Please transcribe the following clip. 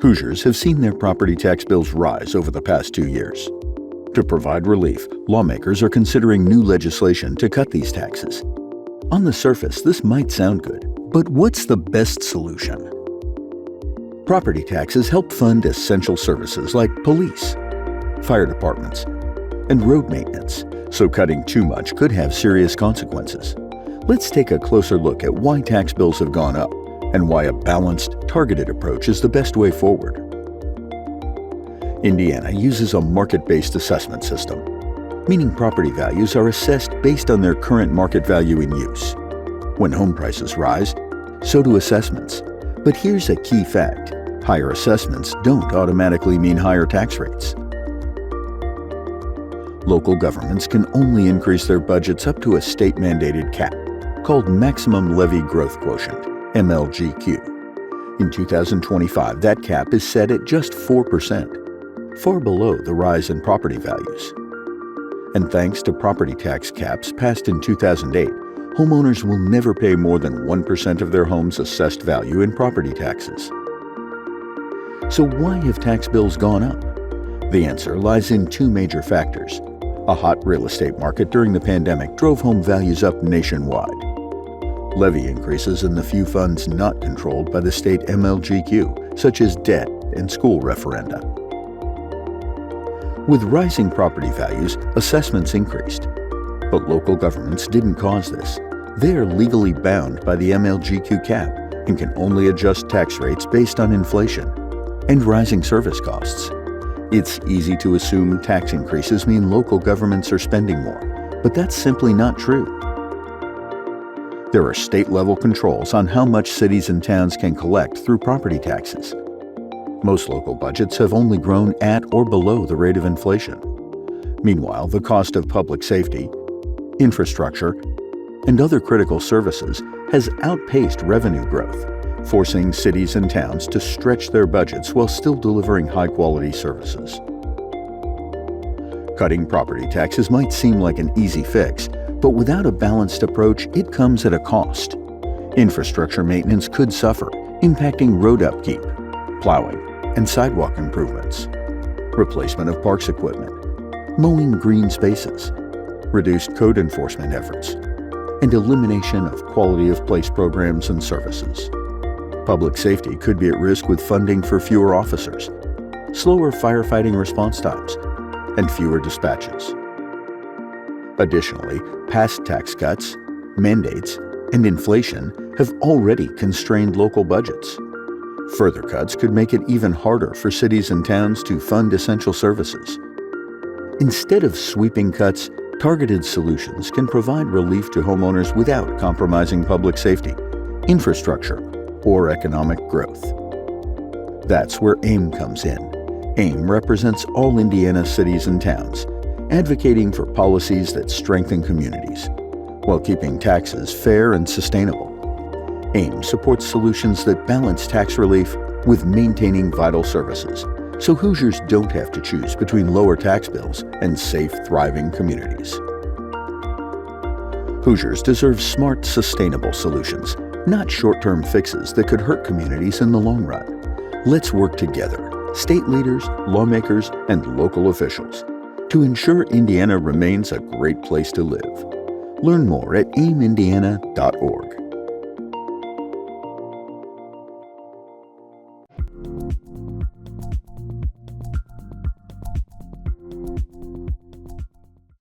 Hoosiers have seen their property tax bills rise over the past 2 years. To provide relief, lawmakers are considering new legislation to cut these taxes. On the surface, this might sound good, but what's the best solution? Property taxes help fund essential services like police, fire departments, and road maintenance, so cutting too much could have serious consequences. Let's take a closer look at why tax bills have gone up and why a balanced, targeted approach is the best way forward. Indiana uses a market-based assessment system, meaning property values are assessed based on their current market value in use. When home prices rise, so do assessments. But here's a key fact: higher assessments don't automatically mean higher tax rates. Local governments can only increase their budgets up to a state-mandated cap, called Maximum Levy Growth Quotient, MLGQ. In 2025, that cap is set at just 4%, far below the rise in property values. And thanks to property tax caps passed in 2008, homeowners will never pay more than 1% of their home's assessed value in property taxes. So why have tax bills gone up? The answer lies in two major factors. A hot real estate market during the pandemic drove home values up nationwide. Levy increases in the few funds not controlled by the state MLGQ, such as debt and school referenda. With rising property values, assessments increased. But local governments didn't cause this. They are legally bound by the MLGQ cap and can only adjust tax rates based on inflation and rising service costs. It's easy to assume tax increases mean local governments are spending more, but that's simply not true. There are state-level controls on how much cities and towns can collect through property taxes. Most local budgets have only grown at or below the rate of inflation. Meanwhile, the cost of public safety, infrastructure, and other critical services has outpaced revenue growth, forcing cities and towns to stretch their budgets while still delivering high-quality services. Cutting property taxes might seem like an easy fix, but without a balanced approach, it comes at a cost. Infrastructure maintenance could suffer, impacting road upkeep, plowing, and sidewalk improvements, replacement of parks equipment, mowing green spaces, reduced code enforcement efforts, and elimination of quality-of-place programs and services. Public safety could be at risk with funding for fewer officers, slower firefighting response times, and fewer dispatches. Additionally, past tax cuts, mandates, and inflation have already constrained local budgets. Further cuts could make it even harder for cities and towns to fund essential services. Instead of sweeping cuts, targeted solutions can provide relief to homeowners without compromising public safety, infrastructure, or economic growth. That's where AIM comes in. AIM represents all Indiana cities and towns, advocating for policies that strengthen communities, while keeping taxes fair and sustainable. AIM supports solutions that balance tax relief with maintaining vital services, so Hoosiers don't have to choose between lower tax bills and safe, thriving communities. Hoosiers deserve smart, sustainable solutions, not short-term fixes that could hurt communities in the long run. Let's work together, state leaders, lawmakers, and local officials, to ensure Indiana remains a great place to live. Learn more at aimindiana.org.